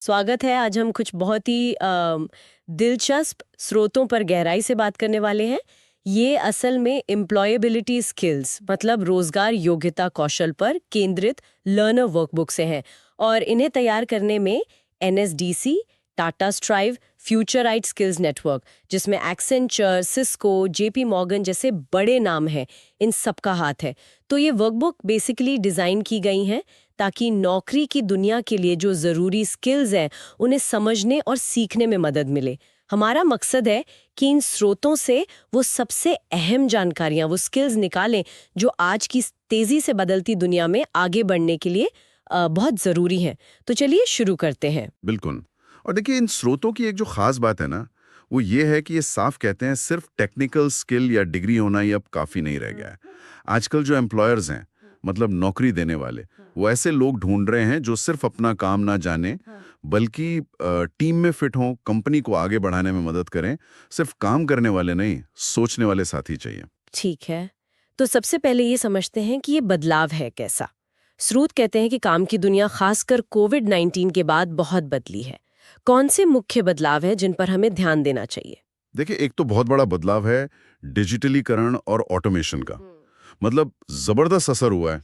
स्वागत है। आज हम कुछ बहुत ही दिलचस्प स्रोतों पर गहराई से बात करने वाले हैं। ये असल में एम्प्लॉयबिलिटी स्किल्स मतलब रोजगार योग्यता कौशल पर केंद्रित लर्नर वर्कबुक से हैं और इन्हें तैयार करने में NSDC, Tata Strive, Future Right skills network, जिसमें एक्सेंचर, सिस्को, जेपी मॉर्गन जैसे बड़े नाम हैं, इन सबका हाथ है। तो ये वर्कबुक बेसिकली डिज़ाइन की गई हैं ताकि नौकरी की दुनिया के लिए जो ज़रूरी स्किल्स हैं उन्हें समझने और सीखने में मदद मिले। हमारा मकसद है कि इन स्रोतों से वो सबसे अहम जानकारियां, वो स्किल्स निकालें जो आज की तेज़ी से बदलती दुनिया में आगे बढ़ने के लिए बहुत ज़रूरी हैं। तो चलिए शुरू करते हैं। बिल्कुल। और देखिए इन स्रोतों की एक जो खास बात है ना, वो ये है कि ये साफ कहते हैं सिर्फ टेक्निकल स्किल या डिग्री होना ही अब काफ़ी नहीं रह गया है। आजकल जो एम्प्लॉयर्स हैं, मतलब नौकरी देने वाले, वो ऐसे लोग ढूंढ रहे हैं जो सिर्फ अपना काम ना जाने, बल्कि टीम में फिट हों, कंपनी को आगे बढ़ाने में मदद करें। सिर्फ काम करने वाले नहीं, सोचने वाले साथी चाहिए। ठीक है, तो सबसे पहले ये समझते हैं कि ये बदलाव है कैसा। स्रोत कहते हैं कि काम की दुनिया खासकर कोविड-19 के बाद बहुत बदली है। कौन से मुख्य बदलाव हैं जिन पर हमें ध्यान देना चाहिए? देखिए एक तो बहुत बड़ा बदलाव है डिजिटलीकरण और ऑटोमेशन का। मतलब जबरदस्त असर हुआ है।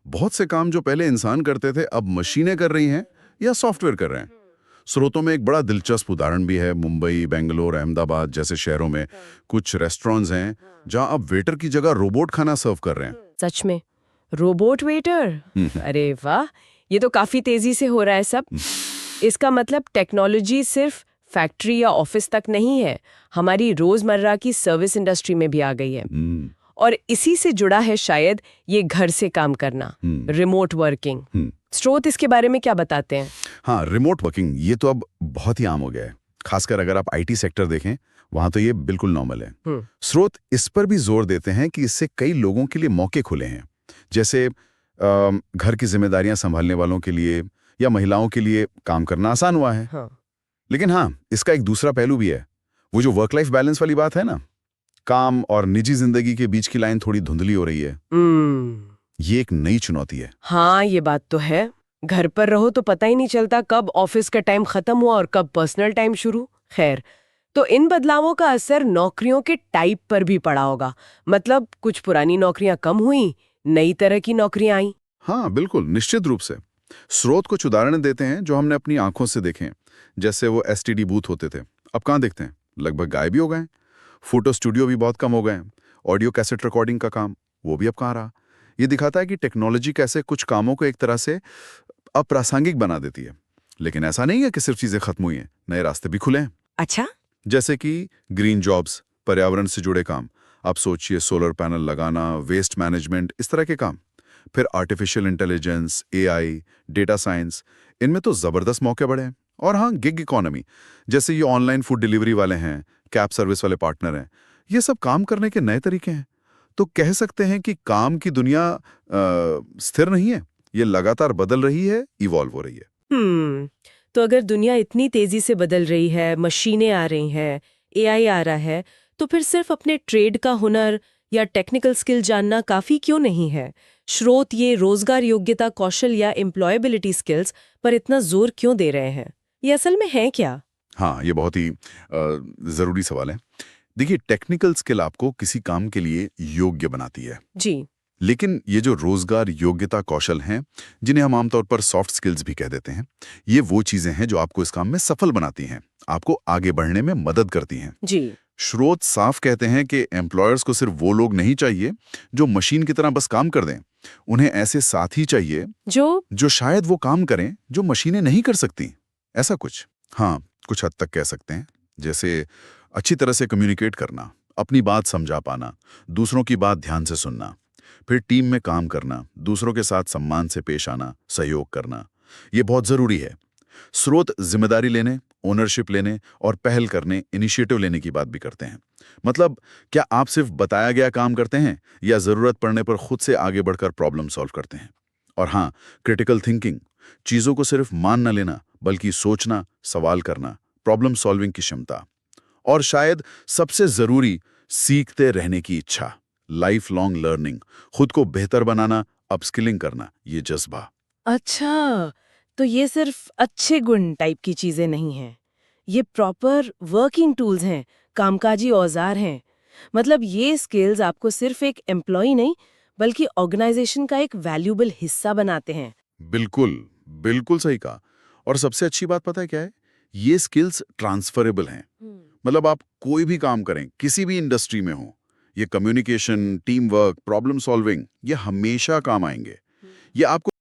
बहुत से काम जो पहले इंसान करते थे अब मशीनें कर रही हैं या सॉफ्टवेयर कर रहे हैं। स्रोतों में एक बड़ा दिलचस्प उदाहरण भी है। मुंबई, बेंगलोर, अहमदाबाद जैसे शहरों में कुछ रेस्टोरेंट्स हैं जहां अब वेटर की जगह रोबोट खाना सर्व कर रहे हैं। सच में? Robot waiter? अरे वाह, ये तो काफी तेजी से हो रहा है सब। इसका मतलब टेक्नोलॉजी सिर्फ फैक्ट्री या ऑफिस तक नहीं है, हमारी रोजमर्रा की सर्विस इंडस्ट्री में भी आ गई है। और इसी से जुड़ा है शायद ये घर से काम करना, रिमोट वर्किंग। स्रोत इसके बारे में क्या बताते हैं? हाँ, रिमोट वर्किंग ये तो अब बहुत ही आम हो गया है। खासकर अगर आप आईटी सेक्टर देखें, वहां तो ये बिल्कुल नॉर्मल है। स्रोत इस पर भी जोर देते हैं कि इससे कई लोगों के लिए मौके खुले हैं। जैसे घर की जिम्मेदारियां संभालने वालों के लिए या महिलाओं के लिए काम करना आसान हुआ है। हाँ। लेकिन हाँ, इसका एक दूसरा पहलू भी है। वो जो वर्क लाइफ बैलेंस वाली बात है ना, काम और निजी जिंदगी के बीच की लाइन थोड़ी धुंधली हो रही है। ये एक नई चुनौती है। हाँ, ये बात तो है। घर पर रहो तो पता ही नहीं चलता कब ऑफिस का टाइम खत्म हुआ और कब पर्सनल टाइम शुरू। खैर, तो इन बदलावों का असर नौकरियों के टाइप पर भी पड़ा होगा। मतलब कुछ पुरानी नौकरियां कम हुई, नई तरह की नौकरियां आई। हाँ बिल्कुल, निश्चित रूप से। स्रोत कुछ उदाहरण देते हैं जो हमने अपनी आंखों से देखे हैं। जैसे वो एसटीडी बूथ होते थे, अब कहाँ दिखते हैं? लगभग गायब ही हो गए हैं। फोटो स्टूडियो भी बहुत कम हो गए हैं। ऑडियो कैसेट रिकॉर्डिंग का काम, वो भी अब कहाँ रहा? ये दिखाता है कि टेक्नोलॉजी कैसे कुछ कामों को एक तरह से अप्रासंगिक बना देती है। लेकिन ऐसा नहीं है कि सिर्फ चीजें खत्म हुई हैं, नए रास्ते भी खुले हैं। अच्छा। जैसे कि ग्रीन जॉब्स, पर्यावरण से जुड़े काम। आप सोचिए सोलर पैनल लगाना, वेस्ट मैनेजमेंट, इस तरह के काम। फिर artificial intelligence, AI, data science, इनमें तो जबरदस्त मौके बढ़े हैं। और हाँ, गिग इकोनॉमी, जैसे ये ऑनलाइन फूड डिलीवरी वाले हैं, कैब सर्विस वाले पार्टनर हैं, ये सब काम करने के नए तरीके हैं। तो कह सकते हैं कि काम की दुनिया स्थिर नहीं है, ये लगातार बदल रही है, इवॉल्व हो रही है। तो अगर दुनिया इतनी तेजी से बदल रही है, मशीनें आ रही हैं, एआई आ रहा है, तो फिर सिर्फ अपने ट्रेड का हुनर या टेक्निकल स्किल जानना काफी क्यों नहीं है? स्रोत ये रोजगार योग्यता कौशल या एम्प्लॉयबिलिटी स्किल्स पर इतना जोर क्यों दे रहे हैं? ये असल में है क्या? हाँ, ये बहुत ही ज़रूरी सवाल है। देखिए, टेक्निकल स्किल आपको किसी काम के लिए योग्य बनाती है। जी। लेकिन ये जो रोजगार योग्यता कौशल हैं, जिन्हें हम आमतौर पर सॉफ्ट स्किल्स भी कह देते हैं, ये वो चीज़ें हैं जो आपको इस काम में सफल बनाती हैं, आपको आगे बढ़ने में मदद करती हैं। जी। स्रोत साफ कहते हैं कि एम्प्लॉयर्स को सिर्फ वो लोग नहीं चाहिए जो मशीन की तरह बस काम कर दें। उन्हें ऐसे साथी चाहिए जो शायद वो काम करें जो मशीनें नहीं कर सकती। ऐसा कुछ। हाँ, कुछ हद तक कह सकते हैं। जैसे अच्छी तरह से कम्युनिकेट करना, अपनी बात समझा पाना, दूसरों की बात ध्यान से सुनना, फिर टीम में काम करना, दूसरों के साथ सम्मान से पेश आना, सहयोग करना, ये बहुत जरूरी है। स्रोत जिम्मेदारी लेने, ओनरशिप लेने और पहल करने, इनिशिएटिव लेने की बात भी करते हैं। मतलब क्या आप सिर्फ बताया गया काम करते हैं या जरूरत पड़ने पर खुद से आगे बढ़कर प्रॉब्लम सॉल्व करते हैं? और हाँ, क्रिटिकल थिंकिंग, चीजों को सिर्फ मान न लेना बल्कि सोचना, सवाल करना, प्रॉब्लम सॉल्विंग की क्षमता। और शायद सबसे जरूरी, सीखते रहने की इच्छा, लाइफ लॉन्ग लर्निंग, खुद को बेहतर बनाना, अपस्किलिंग करना, ये जज्बा। अच्छा, तो ये सिर्फ अच्छे गुण टाइप की चीजें नहीं हैं, ये प्रॉपर वर्किंग टूल्स हैं, कामकाजी औजार हैं। मतलब ये स्किल्स आपको सिर्फ एक एम्प्लॉय नहीं बल्कि ऑर्गेनाइजेशन का एक वैल्यूएबल हिस्सा बनाते हैं। बिल्कुल, बिल्कुल सही कहा। और सबसे अच्छी बात पता है क्या है? ये स्किल्स ट्रांसफरेबल हैं। मतलब आप कोई भी काम करें, किसी भी इंडस्ट्री में हो, ये communication, team work, problem solving, ये हमेशा काम आएंगे। ये आपको